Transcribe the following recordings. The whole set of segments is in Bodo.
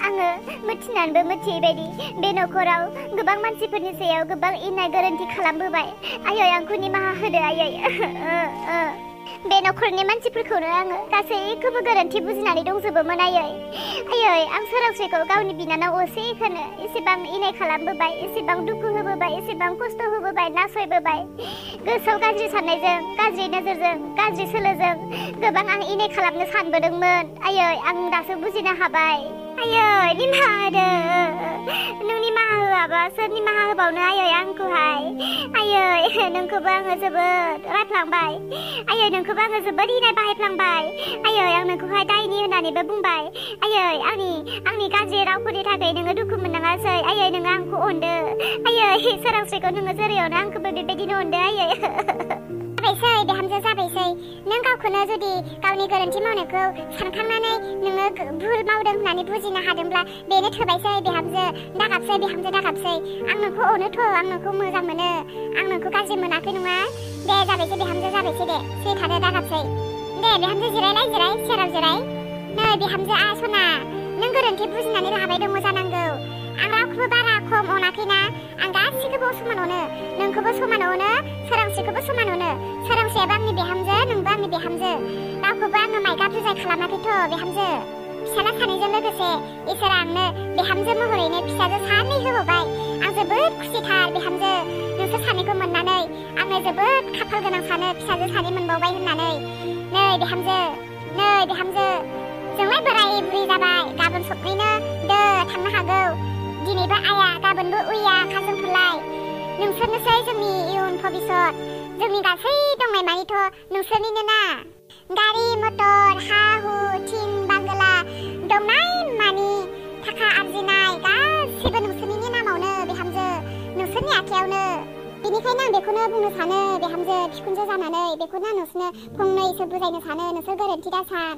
आङो मिथिनानैबो मिथियै बायदि बे नखराव गोबां मानसिफोरनि सायाव गोबां इनाय गोरोन्थि खालामबोबाय। आयै आंखौ निमाहा होदो आयै। बे नखरनि मानसिफोरखौनो आङो गासैखौबो गोरोन्थि बुजिनानै दंजोबोमोन आयै। आं सोरांस्रिखौ गावनि बिनानाव असेखौनो एसेबां इनाय खालामबोबाय, एसेबां दुखु होबोबाय, एसेबां खस्थ' होबोबाय, नासयबोबाय। गोसोआव गाज्रि साननायजों, गाज्रि नोजोरजों, गाज्रि सोलोजों गोबां आं इनाय खालामनो सानबोदोंमोन। आं दासो बुजिनो हाबाय। निमाहा होदो। नों निमाहा होआबा सोर निमाहा होबावनो आंखौहाय। नोंखौबो आङो जोबोद रायफ्लांबाय। नोंखौबो आङो जोबोद इनाय बाहायफ्लांबाय। आं नोंखौहाय दायनि होननानैबो बुंबाय। आंनि गाज्रि रावफोरनि थाखाय नोङो दुखु मोननाङासै। नोङो आंखौ अनदो। सोरांस्रिखौ नोङो जेरैयावनो आंखौबो बेबायदिनो अनदो। जाबायसै बिहामजो, जाबायसै। नों गावखौनो जुदि गावनि गोरोन्थि मावनायखौ सानखांनानै नोङो भुल मावदों होननानै बुजिनो हादोंब्ला बेनो थोबायसै बिहामजो। दागाबसै बिहामजो, दागाबसै। आं नोंखौ अनोथ', आं नोंखौ मोजां मोनो, आं नोंखौ गाज्रि मोनाखै नङा। दे जाबायसै बिहामजो, जाबायसै दे। सैथादो, दागाबसै। दे बिहामजो जिरायलाय, जिराय, सेराव जिराय। नै बिहामजो सना, नों गोरोन्थि बुजिनानै लाबाय दङ जानांगौ। आं रावखौबो बारा खम अनाखैना। आं गासिखौबो समान अनो। नोंखौबो समान अनो, सोरांस्रिखौबो समान अनो। सोरांस्रियाबो आंनि बिहामजो, नोंबो आंनि बिहामजो। रावखौबो आङो माइगाब जुजाय खालामाखैथ' बिहामजो। फिसाला सानैजों लोगोसे इसोरा आंनो बिहामजो महरैनो फिसाजो सानै होबावबाय। आं जोबोद खुसिथार बिहामजो। नोंसोर सानैखौ मोननानै आङो जोबोद खाफाल गोनां सानो, फिसाजो सानै मोनबावबाय होननानै। नै बिहामजो, नै बिहामजो, जोंलाय बोराय बुरै जाबाय। गाबोन सबनैनो थांनो हागौ। दिनैबो आया, गाबोनबो उइया जोंफोरलाय। नोंसोरनोसै जोंनि इयुन भबिष्यत। जोंनि गासै दंनाय मानिथ' नोंसोरनिनो ना। गारि मटर, हा हु, थिं बांगला दंनाय मानि थाखा आरजिनाय गासिबो नोंसोरनिनो नामावनो बिहामजो, नोंसोरनि आखायावनो। बेनिखायनो आं बेखौनो बुंनो सानो बिहामजो, बिखुनजो जानानै बेखौनो आं नोंसोरनो फंनैसो बुजायनो सानो। नोंसोर गोरोन्थि दासान।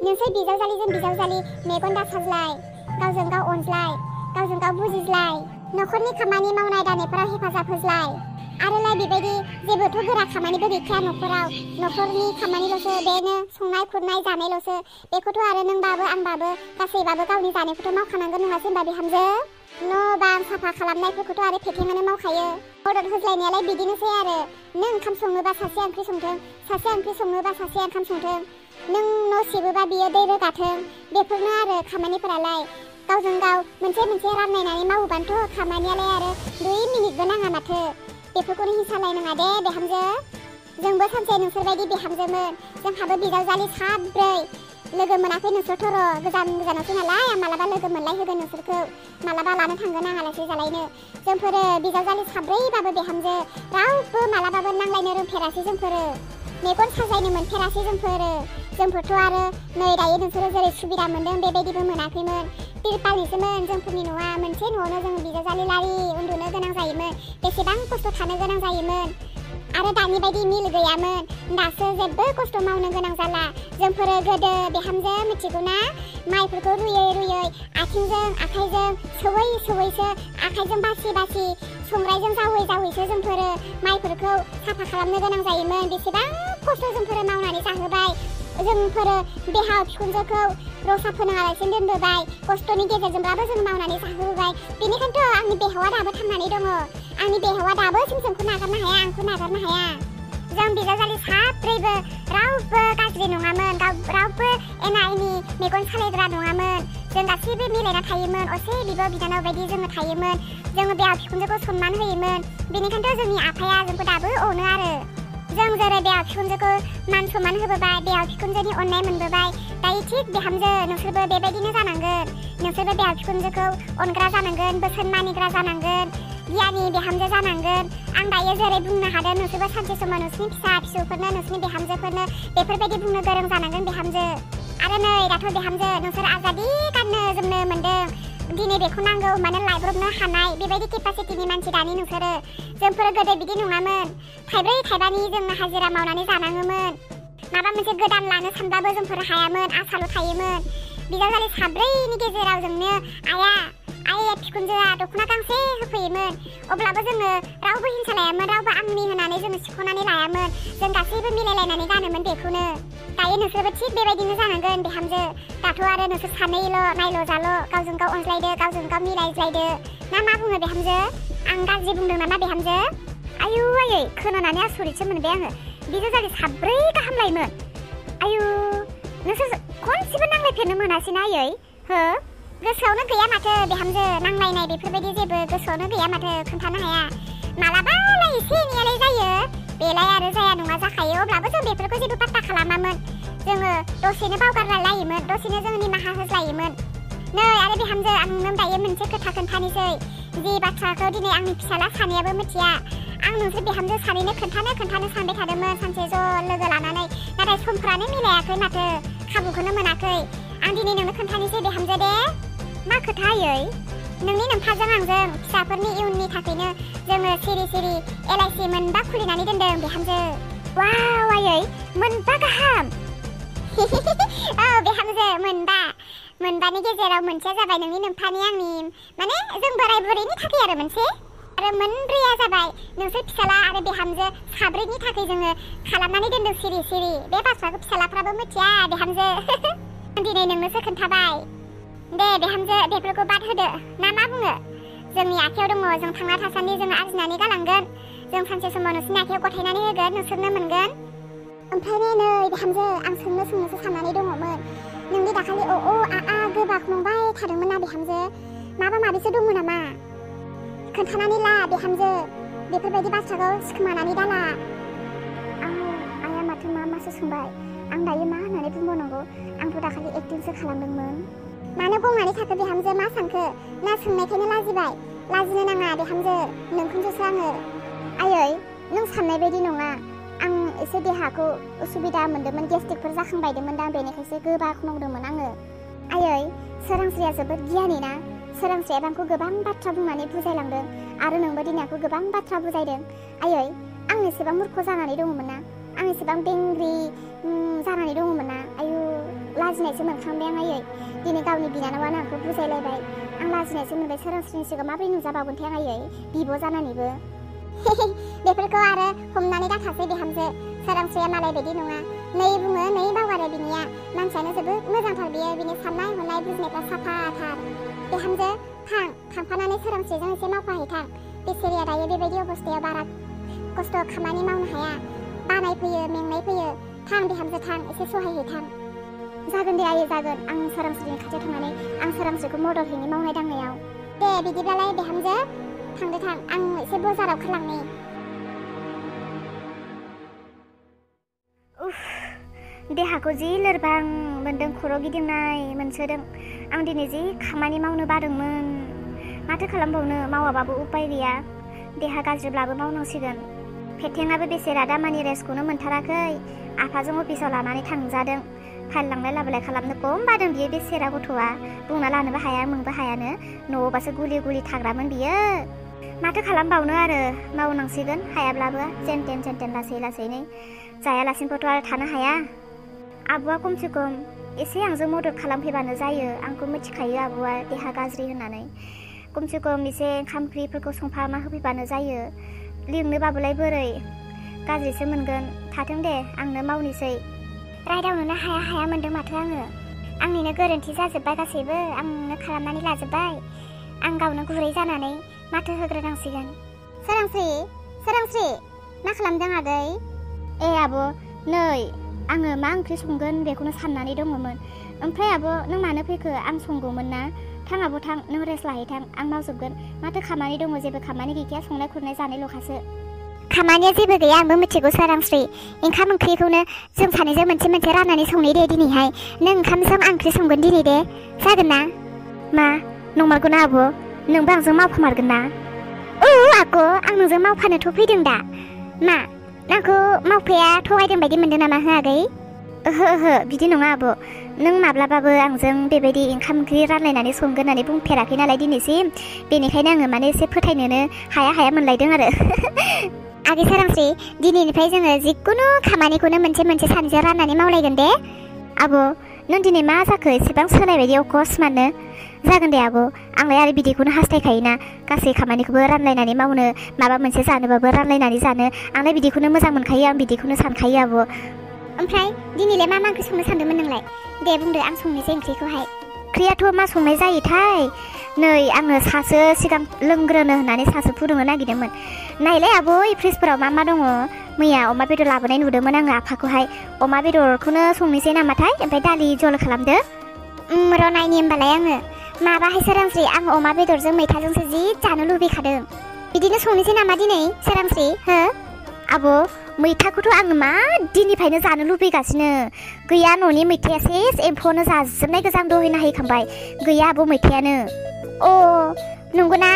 नोंसोर बिजावजालिजों बिजावजालि मेगन दासाज्लाय, गावजों गाव अनज्लाय, गावजों गाव बुजिज्लाय, नखरनि खामानि मावनाय दांनायफोराव हेफाजाब होज्लाय। आरोलाय बेबायदि जेबोथ' गोरा खामानिबो गैखाया नखराव। नखरनि खामानिल'सो, बेनो संनाय खुरनाय जानायल'सो। बेखौथ' आरो नोंबाबो आंबाबो गासैबाबो गावनि जानायखौथ' मावखानांगोन नङासै होनबा बिहामजो? न' बां साफा खालामनायफोरखौथ' आरो फेथेङानो मावखायो। मदद होज्लायनायालाय बिदिनोसै आरो। नों ओंखाम सङोबा सासेया ओंख्रि संथों, सासेया ओंख्रि सङोबा सासेया ओंखाम संथों, नों न' सिबोबा बियो दै रोगाथों। बेफोरनो आरो खामानिफोरालाय। गावजों गाव मोनसे मोनसे रानलायनानै मावोबानोथ' खामानियालाय आरो 2 मिनिटबो नाङा माथो। बेफोरखौनो हिंसालायनाङा दे बिहामजो। जोंबो सानसे नोंसोरबायदि बिहामजोमोन। जोंहाबो बिजावजालि 4 लोगो मोनाखै नोंसोरथ' र'। गोजान गोजानावसो नालाय। आं मालाबा लोगो मोनलाय होगोन नोंसोरखौ। मालाबा लानो थांगोन आं आलासि जालायनो। जोंफोरो बिजावजालि 4बाबो बिहामजो। रावबो मालाबाबो नांलायनो रोंफेरासै जोंफोरो। मेगन साजायनो मोनफेरासै जोंफोरो। जोंफोरथ' आरो नै दायो नोंसोरो जेरै सुबिदा मोनदों बेबायदिबो मोनाखैमोन। तिरपालनिसोमोन जोंफोरनि न'आ। मोनसे न'आवनो जों बिजावजालि लारि उन्दुनो गोनां जायोमोन। बेसेबां खस्थ' थानो गोनां जायोमोन। आरो दानि बायदि मिल गैयामोन। दासो जेबो खस्थ' मावनो गोनां जाला। जोंफोरो गोदो बिहामजो मिथिगौना, माइफोरखौ रुयै रुयै आथिंजों आखाइजों सौयै सौयैसो, आखाइजों बासि बासि, संग्रायजों जावै जावैसो जोंफोरो माइफोरखौ साफा खालामनो गोनां जायोमोन। बेसेबां खस्थ' जोंफोरो मावनानै जाहोबाय। जोंफोरो बिहाव बिखुनजोखौ रसा फोनाङालासिनो दोनबोबाय। खस्थ'नि गेजेरजोंब्लाबो जों मावनानै जाहोबोबाय। बेनिखायनोथ' आंनि बिहावा दाबो थांनानै दङ। आंनि बिहावा दाबो जोंखौ नागारनो हाया, आंखौ नागारनो हाया। जों बिजावजालि 4बो रावबो गाज्रि नङामोन। रावबो एना एनि मेगन सालायग्रा नङामोन। जों गासैबो मिलायना थायोमोन। असे बिब' बिनानाव बायदि जोङो थायोमोन। जोङो बिहाव बिखुनजोखौ सनमान होयोमोन। बेनिखायनोथ' जोंनि आफाया जोंखौ दाबो अनो आरो। जों जेरै बिहाव बिखुनजोखौ मान सनमान होबोबाय, बिहाव बिखुनजोनि अननाय मोनबोबाय। दायो थिग बिहामजो नोंसोरबो बेबायदिनो जानांगोन। नोंसोरबो बिहाव बिखुनजोखौ अनग्रा जानांगोन, बोसोन मानिग्रा जानांगोन, गियानि बिहामजो जानांगोन। आं दायो जेरै बुंनो हादों, नोंसोरबो सानसे समाव नोंसोरनि फिसा फिसौफोरनो, नोंसोरनि बिहामजोफोरनो बेफोरबायदि बुंनो गोरों जानांगोन बिहामजो। आरो नै दाथ' बिहामजो नोंसोर आजादि गाननो जोमनो मोनदों। दिनै बेखौ नांगौ होनबानो लायब्रबनो हानाय बेबायदि केपासिटिनि मानसि दानि नोंसोरो। जोंफोर गोदो बिदि नङामोन। 2 थाइबानि जों हाजिरा मावनानै जानाङोमोन। माबा मोनसे गोदान लानो सानब्लाबो जोंफोर हायामोन, आसाल' थायोमोन। बिजावजालि 4नि गेजेराव जोंनो आइया बिखुनजोआ दख'ना गांसे होफैयोमोन। अब्लाबो जोङो रावबो हिंसा लायामोन, रावबो आंनि होनानै जोङो सिख'नानै लायामोन। जों गासैबो मिलायलायनानै गानोमोन बेखौनो। दायो नोंसोरबो थिग बेबायदिनो जानांगोन बिहामजो दाथ' आरो नोंसोर सानैल' नायल' जाल' गावजों गाव अनज्लायदो गावजों गाव मिलायज्लायदो ना मा बुङो बिहामजो आं गाज्रि बुंदों नामा बिहामजो आयु आयै खोनानानै आसरितसो मोनबाय आङो बिजो जालि 4 गाहामलायमोन आयु नोंसोर खनसेबो नांलायफेरनो मोनासैना आयै हो गोसोआवनो गैया माथो बिहामजो नांलायनाय बेफोरबायदि जेबो गोसोआवनो गैया माथो खोन्थानो हाया मालाबालाय एसे एनैयालाय जायो बेलाय आरो जाया नङा जाखायो अब्लाबो जों बेफोरखौ जेबो पात्ता खालामामोन जोङो दसेनो बावगारलायोमोन दसेनो जों निमाहा होज्लायोमोन नै आरो बिहामजो आं नोंनो दायो मोनसे खोथा खोन्थानोसै जि बाथ्राखौ दिनै आंनि फिसाला सानैयाबो मिथिया आं नोंसोर बिहामजो सानैनो खोन्थानो सानबाय थादोंमोन सानसे ज' लोगो लानानै नाथाय समफोरानो मिलायाखै माथो खाबुखौनो मोनाखै आं दिनै नोंनो खोन्थानोसै बिहामजो दे मा खोथा आयै नोंनि नोमफाजों आंजों फिसाफोरनि इयुननि थाखायनो जोङो सिरि सिरि LIC मोनबा खुलिनानै दोनदों बिहामजो वाव आयै मोनबा गाहाम औ बिहामजो मोनबानि गेजेराव मोनसेया जाबाय नोंनि नोमफानि आंनि माने जों बोराय बुरैनि थाखाय आरो मोनसे आरो मोनब्रैया जाबाय नोंसोर फिसाला आरो बिहामजो 4नि थाखाय जोङो खालामनानै दोनदों सिरि सिरि बे बाथ्राखौ फिसालाफ्राबो मिथिया बिहामजो दिनै नोंनोसो खोन्थाबाय दे बिहामजो बेफोरखौ बाद होदो ना मा बुङो जोंनि आखायाव दङ जों थांना थासान्दि जों आरजिनानै गालांगोन जों सानसे समाव नोंसोरनि आखायाव गथायनानै होगोन नोंसोरनो मोनगोन ओमफ्राय नै बिहामजो आं सोंनोसो साननानै दङमोन नोंनि दाखालि आ गोबाख नंबाय थादोंमोन ना बिहामजो माबा माबिसो दङ नामा खोन्थानानै ला बिहामजो बेफोरबायदि बाथ्राखौ सिखोमानानै दाला आया माथो मासो सोंबाय आं दायो मा होननानै बुंबावनांगौ आंथ' दाखालि एक्टिंसो खालामदोंमोन मानो गंनानै थाखो बिहामजो मा सानखो ना सोंनायखायनो लाजिबाय लाजिनो नाङा बिहामजो नोंखौसो आङो आयै नों साननाय बायदि नङा आं एसे देहाखौ उसुबिदा मोनदोंमोन गेस्ट्रिकफोर जाखांबायदोंमोन दा बेनिखायसो गोबाख मावदोंमोन आङो आयै सोरांस्रिया जोबोद गियानि ना सोरांस्रिया आंखौ गोबां बाथ्रा बुंनानै बुजायलांदों आरो नोंबो दिनै आंखौ गोबां बाथ्रा बुजायदों आयै आं एसेबां मूर्ख जानानै दङमोन ना आं एसेबां बेंग्रि जानानै दङमोन ना आयु लाजिनायसो मोनखांबाय आं आयै दिनै गावनि बिनानावानो आंखौ बुजायलायबाय आं लाजिनायसो मोनबाय सोरांस्रिनि सिगाङाव माबोरै नुजाबावगोनथाय आं आयै बिब' जानानैबो बेफोरखौ आरो हमनानै दाथासै बिहामजो सोरांस्रिया मालाय बायदि नङा नै बुङो नै बावगारो बिनिया मानसियानो जोबोद मोजांथार बियो बिनि साननाय हनाय बुजिनायफ्रा साफाथार बिहामजो थांफानानै सोरांस्रिजों एसे मावफाहैथां बेसेरिया दायो बेबायदि अबस्थायाव बारा खस्थ' खामानि मावनो हाया बानाय फैयो मेंनाय फैयो थां बिहामजो थां एसे सहायहैथां जागोन दे आयै जागोन आं सोरांस्रिनि खाथियाव थांनानै आं सोरांस्रिखौ मदद हैनि मावनाय दांनायाव दे बिदिब्लालाय बिहामजो थांदो थां आं एसे बाजाराव खालामनि देहाखौ जि लोरबां मोनदों खर' गिदिंनाय मोनसोदों आं दिनै जि खामानि मावनो बादोंमोन माथो खालामबावनो मावाबाबो उपाय गैया देहा गाज्रिब्लाबो मावनांसिगोन फेथेङाबो बेसेरा दामानि रेस्टखौनो मोनथाराखै आफाजों अफिसाव लानानै थांजादों फाइल लांलाय लाबोलाय खालामनो खम बादों बियो बेसेरा गथ'आ बुंना लानोबो हाया मोनबो हायानो न'आवबासो गुलि थाग्रामोन बियो माथो खालामबावनो आरो मावनांसिगोन हायाब्लाबो जेन तेन लासै लासैनो जायालासिनोथ' आरो थानो हाया आब'आ खमसे खम एसे आंजों मदद खालामफैबानो जायो आंखौ मिथिखायो आब'आ देहा गाज्रि होननानै खमसे खम एसे ओंखाम ओंख्रिफोरखौ संफाना होफैबानो जायो लिंनोबाबोलाय बोरै गाज्रिसो मोनगोन थाथों दे आंनो मावनोसै रायदावनोनो हाया मोनदों माथो आंनिनो गोरोन्थि जाजोब्बाय गासैबो आंनो खालामनानै लाजोब्बाय आं गावनो गुरै जानानै माथो होग्रोनांसिगोन सोरांस्रि मा खालामदों आगै ए आब' नै आङो मा ओंख्रि संगोन बेखौनो साननानै दङमोन ओमफ्राय आब' नों मानो फैखो आं संगौमोन ना थां आब' थां नों रेस्ट लाहैथां आं मावजोबगोन माथो खामानि दङ जेबो खामानि गैखाया संनाय खुरनाय जानायल'खासो खामानिया जेबो गैया आंबो मिथिगौ सोरांस्रि ओंखाम ओंख्रिखौनो जों सानैजों मोनसे राननानै संनाय दे दिनैहाय नों ओंखामजों आं ओंख्रि संगोन दिनै दे जागोन ना मा नंमारगौ ना आब' नोंबो आंजों मावफामारगोन ना आग' आं नोंजों मावफानोथ' फैदों दा मा नोंखौ मावफाया थगायदों बायदि मोनदों नामा हो आगै ओहो बिदि नङा आब' नों माब्लाबाबो आंजों बेबायदि ओंखाम ओंख्रि रानलायनानै संगोन होननानै बुंफेराखै नालाय दिनैसिम बेनिखायनो आङो माने एसे फोथायनोनो हाया मोनलायदों आरो आगै सोरांस्रि दिनैनिफ्राय जोङो जिखुनु खामानिखौनो मोनसे सानैजों राननानै मावलायगोन दे आब' नों दिनै मा जाखो एसेबां सोलाय बायदि अकस्मातनो जागोन दे आब' आंलाय आरो बिदिखौनो हास्थायखायोना गासै खामानिखौबो रानलायनानै मावनो माबा मोनसे जानोबाबो रानलायनानै जानो आंलाय बिदिखौनो मोजां मोनखायो आं बिदिखौनो सानखायो आब' ओमफ्राय दिनैलाय मा ओंख्रि संनो सानदोंमोन नोंलाय? दे बुंदो आं संनोसै ओंख्रिखौहाय। ओंख्रियाथ' मा संनाय जायोथाय? नै आङो सासो सिगां लोंग्रोनो होननानै सासो फुदुंनो नागिरदोंमोन। नायलाय आब' फ्रिजफोराव मा दङ। मैया अमा बेदर लाबोनाय नुदोंमोन आङो आफाखौहाय। अमा बेदरखौनो संनोसै नामाथाय? ओमफ्राय दालि जल खालामदो। र' नायनि होमबालाय आङो। माबाहाय सोरांस्रि, आं अमा बेदरजों मैथाजोंसो जि जानो लुबैखादों। बिदिनो संनोसै नामा दिनै सोरांस्रि? हो आब', मैथाखौथ' आङो मा दिननिफ्रायनो जानो लुबैगासिनो। गैया, न'नि मैथाया सेस एम्फौआनो जाजोबनाय गोजा, आं दहाय नायहैखांबाय। गैया आब' मैथायानो। अ नंगौना?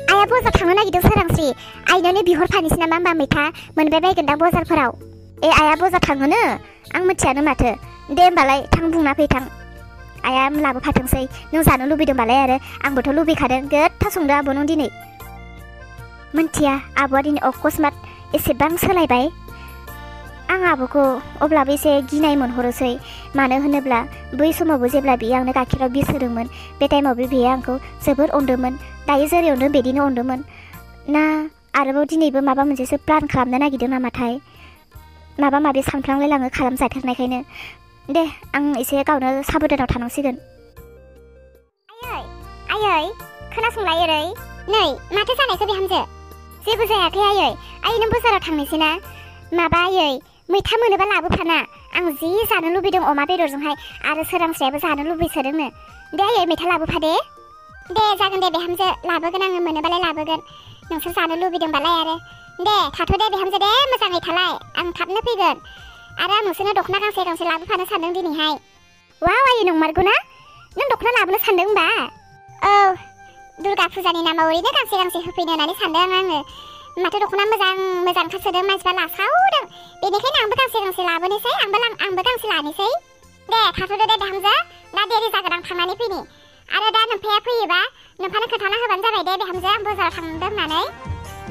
आइया बजार थांनो नागिरदों सोरांस्रि। आइनावनो बिहरफानोसै नामा होमबा? मैथा मोनबाय बायगोनदां बजारफोराव। ए आइया बजार थाङोनो? आं मिथियानो माथो। दे होमबालाय थां, बुंना फै थां। आइया लाबोफाथोंसै। नों जानो लुबैदोंबालाय आरो आंबोथ' लुबैखादों। गोथाव संदो आब' नों दिनै। मिन्थिया आब'आ दिनै अकस्मात एसेबां सोलायबाय। आं आब'खौ अब्लाबो एसे गिनाय मोनहरोसै। मानो होनोब्ला बै समावबो जेब्ला बियो आंनो गाइखेराव बिस होदोंमोन, बे टाइमावबो बियो आंखौ जोबोर अनदोंमोन। दायो जेरै अनदों बिदिनो अनदोंमोन ना आरोबाव दिनैबो माबा मोनसेसो प्लान खालामनो नागिरदों नामाथाय? माबा माबि सानफ्लांलायलाङो खालामजाथारनायखायनो। दे आं एसे गावनो साबधानाव थानांसिगोन। आयै खोनासंलाय ओरै। नै माथो जानायखौ बिहामजो? जेबो जायाखै आयै। आयै नों बाजाराव थांनोसै ना? माबा आयै, मैथा मोनोबा लाबोफाना। आं जि जानो लुबैदों अमा बेदरजोंहाय, आरो सोरांस्रियाबो जानो लुबैसोदोंनो। दे आयै मैथा लाबोफा दे। दे जागोन दे बिहामजो, लाबोगोन आङो, मोनोबालाय लाबोगोन। नोंसोर जानो लुबैदोंबालाय आरो। दे थाथ' दे बिहामजो दे, मोजाङै थालाय। आं थाबनो फैगोन। आरो आं नोंसोरनो दख'ना गांसे लाबोफानो सानदों दिनैहाय। वाव आयै, नंमारगौ ना? नों दख'ना लाबोनो सानदों होनबा? औ, दुर्गा फुजानि नामाव ओरैनो गांसे होफैनो होननानै सानदों आङो। माथो दख'ना मोजां खासोदों, मानसिफ्रा लासावदों। बेनिखायनो आंबो गांसे लाबोनोसै, आंबो गांसे लानोसै। दे थाथ'दो दे बिहामजो, दा देरि जागोन आं थांनानै फैनि। आरो दा नोम्फाया फैयोबा नोम्फानो खोन्थाना होबानो जाबाय दे बिहामजो, आं बाजाराव थांदों होननानै।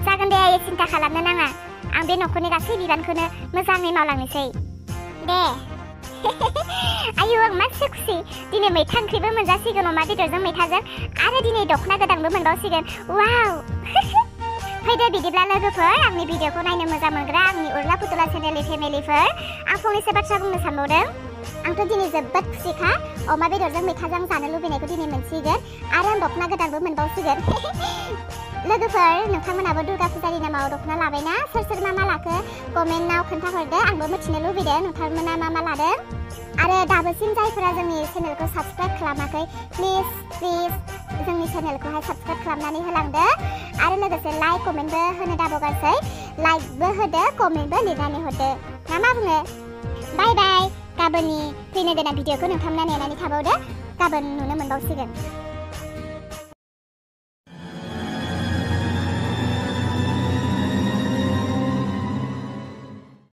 जागोन दे आयै, सिन्था खालामनो नाङा। आं बे न'खरनि गासै बिबानखौनो मोजाङै मावलांनोसै। दे आयु आं मासे खुसि। दिनै मैथा ओंख्रिबो मोनजासिगोन अमा बेदरजों मैथाजों, आरो दिनै दख'ना गोदानबो मोनबावसिगोन। वाव फैदो बिदिब्ला लोगोफोर, आंनि भिडिअखौ नायनो मोजां मोनग्रा आंनि उर्ला फुथुला चेनेलनि फेमिलिफोर, आं फंनैसो बाथ्रा बुंनो सानबावदों। आंथ' दिनै जोबोद खुसिखा। अमा बेदरजों मैथाजों जानो लुबैनायखौ दिनै मोनसिगोन, आरो आं दख'ना गोदानबो मोनबावसिगोन। लोगोफोर, नोंथांमोनाबो दुर्गा फुजानि नामाव दख'ना लाबायना? सोर मा लाखो कमेन्टआव खोन्थाहरदो, आंबो मिथिनो लुबैदों नोंथांमोना मा लादों। आरो दाबोसिम जायफोरा जोंनि चेनेलखौ साबस्क्राइब खालामाखै, प्लिज जोंनि चेनेलखौहाय साबस्क्राइब खालामनानै होलांदो। आरो लोगोसे लाइक कमेन्टबो होनो दाबावगासै। लाइकबो होदो, कमेन्टबो लिरनानै हरदो। ना मा बुङो? बाय बाय। गाबोननि फैनो गोनां भिडिअखौ नोंथांमोना नेनानै थाबावदो। गाबोन नुनो मोनबावसिगोन।